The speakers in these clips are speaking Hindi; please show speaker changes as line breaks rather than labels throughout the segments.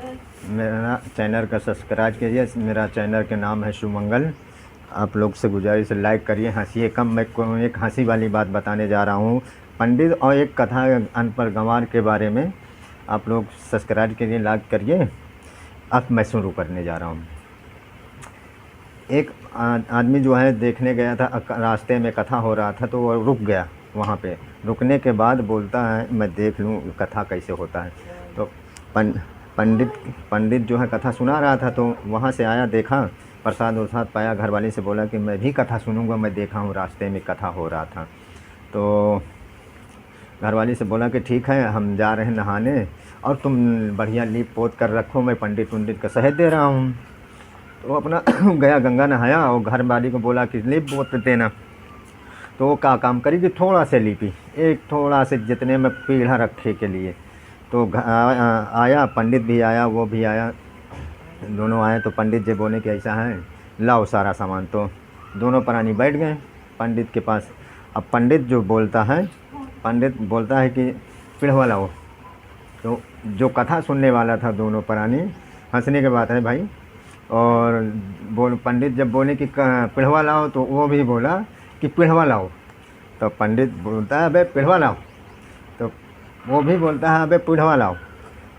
मेरा चैनल का सब्सक्राइब कीजिए। मेरा चैनल के नाम है शुभमंगल। आप लोग से गुजारिश है लाइक करिए, हंसिए कम। मैं को एक हंसी वाली बात बताने जा रहा हूँ, पंडित और एक कथा अनपढ़ गंवार के बारे में। आप लोग सब्सक्राइब कीजिए, लाइक करिए। अब मैं शुरू करने जा रहा हूँ। एक आदमी जो है देखने गया था, रास्ते में कथा हो रहा था तो वो रुक गया। वहाँ पे रुकने के बाद बोलता है मैं देख लूँ कथा कैसे होता है। तो पंडित जो है कथा सुना रहा था, तो वहाँ से आया, देखा, प्रसाद वरसाद पाया, घरवाली से बोला कि मैं भी कथा सुनूंगा, मैं देखा हूँ रास्ते में कथा हो रहा था। तो घरवाली से बोला कि ठीक है, हम जा रहे हैं नहाने और तुम बढ़िया लीप पोत कर रखो, मैं पंडित का शहद दे रहा हूँ। तो अपना गया, गंगा नहाया और घर वाली को बोला कि लीप पोत देना। तो वो क्या काम करी कि थोड़ा से लीपी, एक थोड़ा से जितने में पीढ़ा रखे के लिए। तो आया, पंडित भी आया, वो भी आया, दोनों आए। तो पंडित जी बोले कि ऐसा है, लाओ सारा सामान। तो दोनों प्राणी बैठ गए पंडित के पास। अब पंडित बोलता है कि पीढ़वा लाओ। तो जो कथा सुनने वाला था, दोनों प्राणी, हंसने की बात है भाई। और पंडित जब बोले कि पीढ़वा लाओ, तो वो भी बोला कि पीढ़वा लाओ। तो पंडित बोलता है अबे पीढ़वा लाओ, तो वो भी बोलता है अबे पीढ़वा लाओ।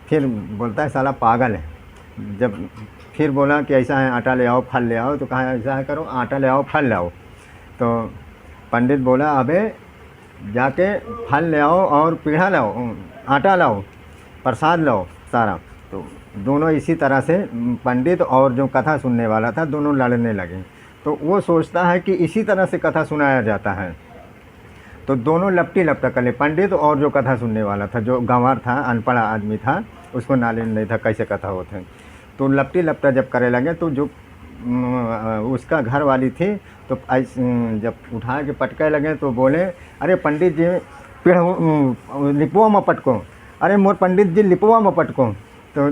फिर बोलता है साला पागल है। जब फिर बोला कि ऐसा है, आटा ले आओ, फल ले आओ। तो कहा ऐसा है करो, आटा ले आओ, फल ले आओ। तो पंडित बोला अबे जाके फल ले आओ और पीढ़ा लाओ, आटा लाओ, प्रसाद लाओ सारा। तो दोनों इसी तरह से, पंडित और जो कथा सुनने वाला था, दोनों लड़ने लगे। तो वो सोचता है कि इसी तरह से कथा सुनाया जाता है। तो दोनों लपटी लपटा कर ले, पंडित और जो कथा सुनने वाला था, जो गंवार था, अनपढ़ आदमी था, उसको नाले नहीं था कैसे कथा होते हैं। तो लपटी लपटा जब करे लगे, तो जो उसका घर वाली थी, तो जब उठा के पटके लगे तो बोले अरे पंडित जी पेड़ लिपवा में पटको, अरे मोर पंडित जी लिपवा में पटको। तो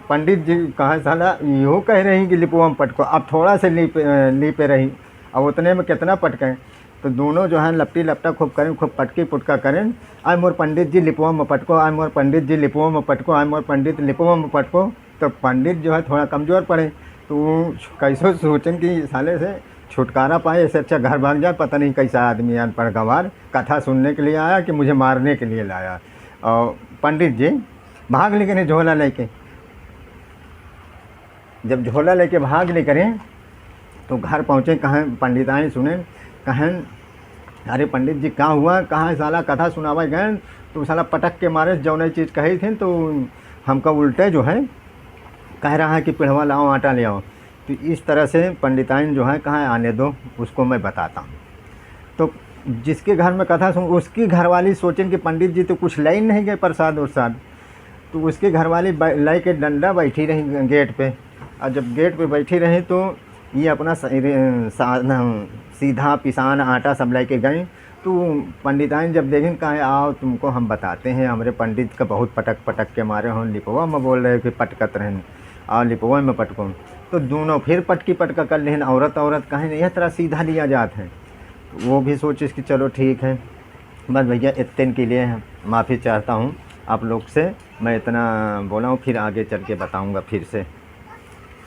पंडित जी कहा साला यूँ कह रही कि लिपवा में पटको, अब थोड़ा से लीपे रही, अब उतने में कितना पटकें। तो दोनों जो है लपटी लपटा खूब करें, खूब पटकी पुटका करें, आय मोर पंडित जी लिपवा में पटको, आय मोर पंडित जी लिपवा में पटको, आय मोर पंडित लिपवा में पटको। तो पंडित जो है थोड़ा कमज़ोर पड़े, तो कैसे सोचें कि साले से छुटकारा पाए, इससे अच्छा घर भाग जाए। पता नहीं कैसा आदमी अनपढ़ गंवार कथा सुनने के लिए आया कि मुझे मारने के लिए लाया। और पंडित जी भाग लेकर झोला लेके, जब झोला लेके भाग लेकर तो घर पहुँचे। कहें पंडिताएँ सुने, कहें अरे पंडित जी क्या हुआ, कहाँ साला कथा सुनावा गए, तो साला पटक के मारे जौन चीज़ कही थी, तो हमका उल्टे जो है कह रहा है कि पिढ़वा लाओ, आटा ले आओ। तो इस तरह से पंडिताइन जो है कहाँ आने दो, उसको मैं बताता हूँ। तो जिसके घर में कथा सुन, उसकी घरवाली सोचें कि पंडित जी तो कुछ लाई नहीं गए प्रसाद उरसाद। तो उसकी घरवाली लाई के डंडा बैठी रही गेट पे। और जब गेट पे बैठी रही तो ये अपना सीधा पिसान आटा सब ला के गए। तो पंडिताइन जब देखें कहे आओ तुमको हम बताते हैं, हमारे पंडित का बहुत पटक के मारे हों, लिपवा में बोल रहे कि पटकत रहें, आओ लिपवा में पटको। तो दोनों फिर पटका कर लें, औरत कहें यह तरह सीधा लिया जाता है। वो भी सोचे कि चलो ठीक है। बस भैया इतने के लिए माफ़ी चाहता हूँ आप लोग से, मैं इतना बोला हूँ, फिर आगे चल के बताऊँगा फिर से।